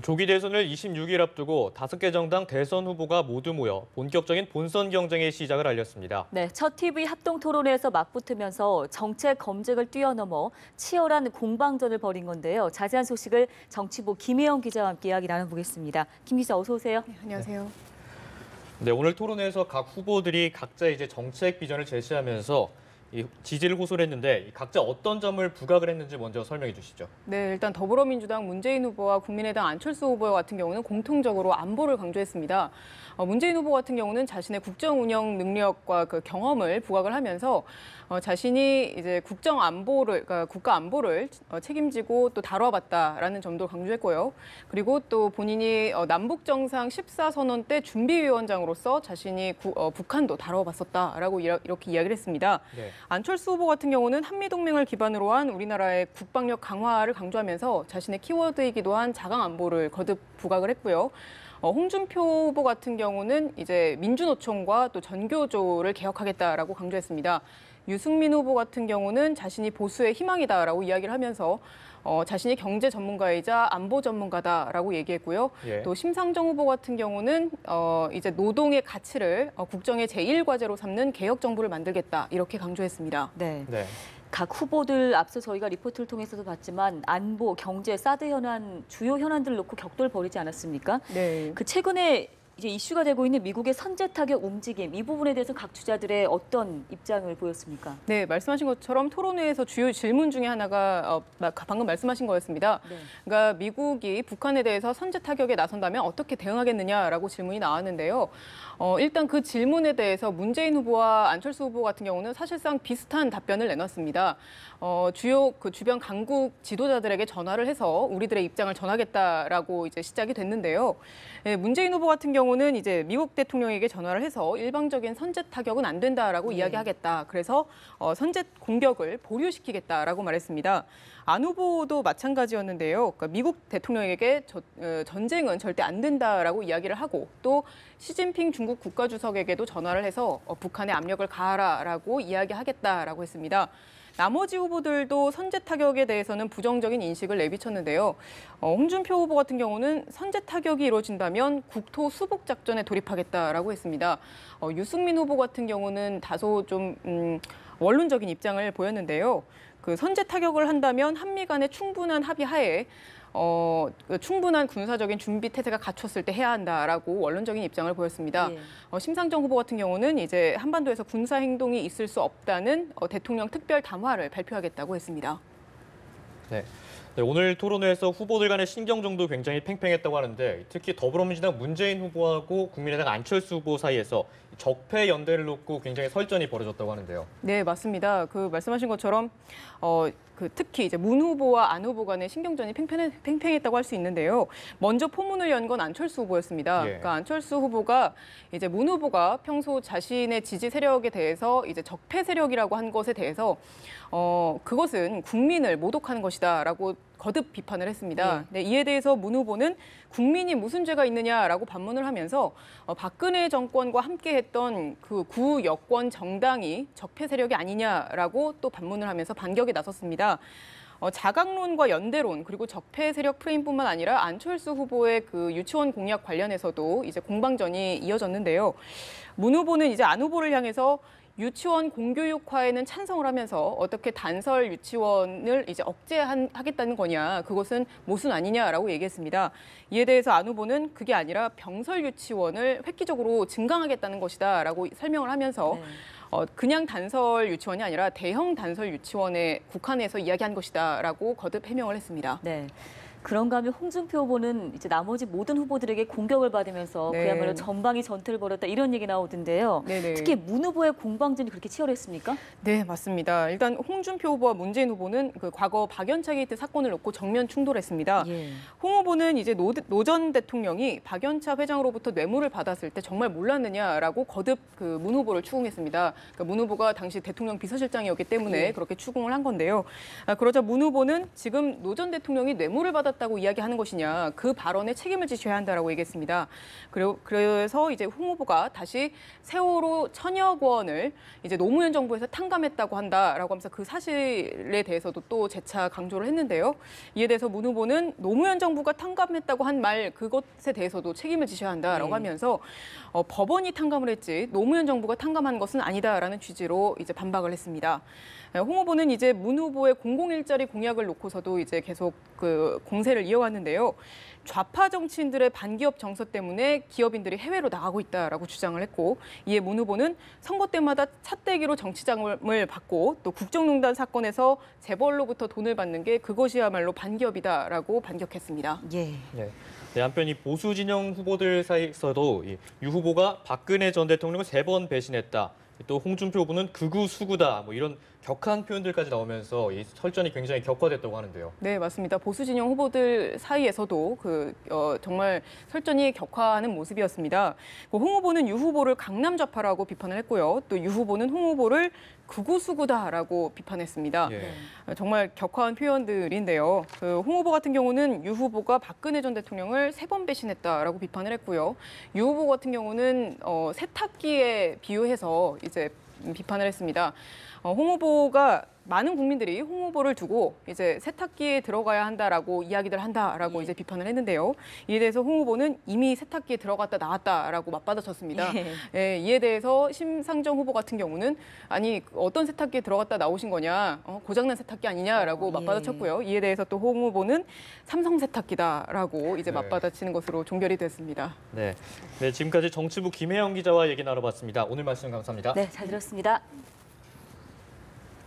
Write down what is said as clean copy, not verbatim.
조기 대선을 26일 앞두고 5개 정당 대선 후보가 모두 모여 본격적인 본선 경쟁의 시작을 알렸습니다. 네, 첫 TV 합동 토론회에서 맞붙으면서 정책 검증을 뛰어넘어 치열한 공방전을 벌인 건데요. 자세한 소식을 정치부 김혜영 기자와 함께 이야기 나눠보겠습니다. 김 기자 어서 오세요. 네, 안녕하세요. 네, 오늘 토론회에서 각 후보들이 각자 정책 비전을 제시하면서 지지를 호소를 했는데 각자 어떤 점을 부각을 했는지 먼저 설명해 주시죠. 네, 일단 더불어민주당 문재인 후보와 국민의당 안철수 후보 같은 경우는 공통적으로 안보를 강조했습니다. 문재인 후보 같은 경우는 자신의 국정 운영 능력과 그 경험을 부각을 하면서 자신이 이제 국정 안보를, 그러니까 국가 안보를 책임지고 또 다뤄봤다라는 점도 강조했고요. 그리고 또 본인이 남북 정상 14선언 때 준비위원장으로서 자신이 북한도 다뤄봤었다라고 이렇게 이야기를 했습니다. 네. 안철수 후보 같은 경우는 한미동맹을 기반으로 한 우리나라의 국방력 강화를 강조하면서 자신의 키워드이기도 한 자강 안보를 거듭 부각을 했고요. 홍준표 후보 같은 경우는 이제 민주노총과 또 전교조를 개혁하겠다라고 강조했습니다. 유승민 후보 같은 경우는 자신이 보수의 희망이다라고 이야기를 하면서 자신이 경제 전문가이자 안보 전문가다라고 얘기했고요. 예. 또 심상정 후보 같은 경우는 이제 노동의 가치를 국정의 제1과제로 삼는 개혁 정부를 만들겠다 이렇게 강조했습니다. 네. 네. 각 후보들 앞서 저희가 리포트를 통해서도 봤지만 안보, 경제, 사드 현안, 주요 현안들을 놓고 격돌을 벌이지 않았습니까? 네. 그 최근에 이제 이슈가 되고 있는 미국의 선제 타격 움직임 이 부분에 대해서 각 주자들의 어떤 입장을 보였습니까? 네, 말씀하신 것처럼 토론회에서 주요 질문 중에 하나가 방금 말씀하신 거였습니다. 네. 그러니까 미국이 북한에 대해서 선제 타격에 나선다면 어떻게 대응하겠느냐라고 질문이 나왔는데요. 일단 그 질문에 대해서 문재인 후보와 안철수 후보 같은 경우는 사실상 비슷한 답변을 내놨습니다. 주요 그 주변 강국 지도자들에게 전화를 해서 우리들의 입장을 전하겠다라고 이제 시작이 됐는데요. 예, 문재인 후보 같은 경우는 이제 미국 대통령에게 전화를 해서 일방적인 선제 타격은 안 된다라고 이야기하겠다. 그래서 선제 공격을 보류시키겠다라고 말했습니다. 안 후보도 마찬가지였는데요. 그러니까 미국 대통령에게 전쟁은 절대 안 된다라고 이야기를 하고 또 시진핑 중국 국가주석에게도 전화를 해서 북한의 압력을 가하라라고 이야기하겠다라고 했습니다. 나머지 후보들도 선제 타격에 대해서는 부정적인 인식을 내비쳤는데요. 홍준표 후보 같은 경우는 선제 타격이 이루어진다면 국토 수복 작전에 돌입하겠다라고 했습니다. 유승민 후보 같은 경우는 다소 좀 원론적인 입장을 보였는데요. 그 선제 타격을 한다면 한미 간의 충분한 합의하에 충분한 군사적인 준비 태세가 갖췄을 때 해야 한다라고 원론적인 입장을 보였습니다. 예. 심상정 후보 같은 경우는 이제 한반도에서 군사 행동이 있을 수 없다는 대통령 특별 담화를 발표하겠다고 했습니다. 네. 네, 오늘 토론회에서 후보들 간의 신경전도 굉장히 팽팽했다고 하는데 특히 더불어민주당 문재인 후보하고 국민의당 안철수 후보 사이에서 적폐 연대를 놓고 굉장히 설전이 벌어졌다고 하는데요. 네, 맞습니다. 그 말씀하신 것처럼 특히 이제 문 후보와 안 후보 간의 신경전이 팽팽했다고 할 수 있는데요. 먼저 포문을 연 건 안철수 후보였습니다. 예. 그러니까 안철수 후보가 이제 문 후보가 평소 자신의 지지 세력에 대해서 이제 적폐 세력이라고 한 것에 대해서 그것은 국민을 모독하는 것이다라고 거듭 비판을 했습니다. 네, 이에 대해서 문 후보는 국민이 무슨 죄가 있느냐라고 반문을 하면서 박근혜 정권과 함께했던 그 구여권 정당이 적폐 세력이 아니냐라고 또 반문을 하면서 반격에 나섰습니다. 자강론과 연대론 그리고 적폐 세력 프레임뿐만 아니라 안철수 후보의 그 유치원 공약 관련해서도 이제 공방전이 이어졌는데요. 문 후보는 이제 안 후보를 향해서 유치원 공교육화에는 찬성을 하면서 어떻게 단설 유치원을 이제 억제하겠다는 거냐, 그것은 모순 아니냐라고 얘기했습니다. 이에 대해서 안 후보는 그게 아니라 병설 유치원을 획기적으로 증강하겠다는 것이다라고 설명을 하면서 네. 그냥 단설 유치원이 아니라 대형 단설 유치원에 국한해서 이야기한 것이다라고 거듭 해명을 했습니다. 네. 그런가 하면 홍준표 후보는 이제 나머지 모든 후보들에게 공격을 받으면서 네. 그야말로 전방위 전투를 벌였다 이런 얘기 나오던데요. 네네. 특히 문 후보의 공방전이 그렇게 치열했습니까? 네, 맞습니다. 일단 홍준표 후보와 문재인 후보는 그 과거 박연차 게이트 사건을 놓고 정면 충돌했습니다. 예. 홍 후보는 이제 노 전 대통령이 박연차 회장으로부터 뇌물을 받았을 때 정말 몰랐느냐라고 거듭 그 문 후보를 추궁했습니다. 그러니까 문 후보가 당시 대통령 비서실장이었기 때문에 예. 그렇게 추궁을 한 건데요. 그러자 문 후보는 지금 노 전 대통령이 뇌물을 받았다는 던졌다고 이야기하는 것이냐, 그 발언에 책임을 지셔야 한다라고 얘기했습니다. 그래서 이제 홍 후보가 다시 세월호 1,000억 원을 이제 노무현 정부에서 탕감했다고 한다라고 하면서 그 사실에 대해서도 또 재차 강조를 했는데요. 이에 대해서 문 후보는 노무현 정부가 탕감했다고 한 말 그것에 대해서도 책임을 지셔야 한다라고 하면서 법원이 탕감을 했지 노무현 정부가 탕감한 것은 아니다라는 취지로 이제 반박을 했습니다. 홍 후보는 이제 문 후보의 공공일자리 공약을 놓고서도 이제 계속 그 공세를 이어갔는데요. 좌파 정치인들의 반기업 정서 때문에 기업인들이 해외로 나가고 있다라고 주장을 했고, 이에 문 후보는 선거 때마다 차떼기로 정치자금을 받고 또 국정농단 사건에서 재벌로부터 돈을 받는 게 그것이야말로 반기업이다라고 반격했습니다. 예. 네. 네, 한편 이 보수 진영 후보들 사이에서도 유 후보가 박근혜 전 대통령을 3번 배신했다. 또 홍준표 후보는 극우 수구다. 뭐 이런 격한 표현들까지 나오면서 이 설전이 굉장히 격화됐다고 하는데요. 네, 맞습니다. 보수 진영 후보들 사이에서도 정말 설전이 격화하는 모습이었습니다. 홍 후보는 유 후보를 강남 좌파라고 비판을 했고요. 또 유 후보는 홍 후보를 극우 수구다라고 비판했습니다. 예. 정말 격화한 표현들인데요. 홍 후보 같은 경우는 유 후보가 박근혜 전 대통령을 3번 배신했다라고 비판을 했고요. 유 후보 같은 경우는 세탁기에 비유해서 이제 비판을 했습니다. 홍 후보가 많은 국민들이 홍 후보를 두고 이제 세탁기에 들어가야 한다라고 이야기들 한다라고 이제 비판을 했는데요. 이에 대해서 홍 후보는 이미 세탁기에 들어갔다 나왔다라고 맞받아쳤습니다. 예, 이에 대해서 심상정 후보 같은 경우는 아니 어떤 세탁기에 들어갔다 나오신 거냐, 고장난 세탁기 아니냐라고 맞받아쳤고요. 이에 대해서 또 홍 후보는 삼성 세탁기다라고 이제 맞받아치는 것으로 종결이 됐습니다. 네, 지금까지 정치부 김혜영 기자와 얘기 나눠봤습니다. 오늘 말씀 감사합니다. 네, 잘 들었습니다.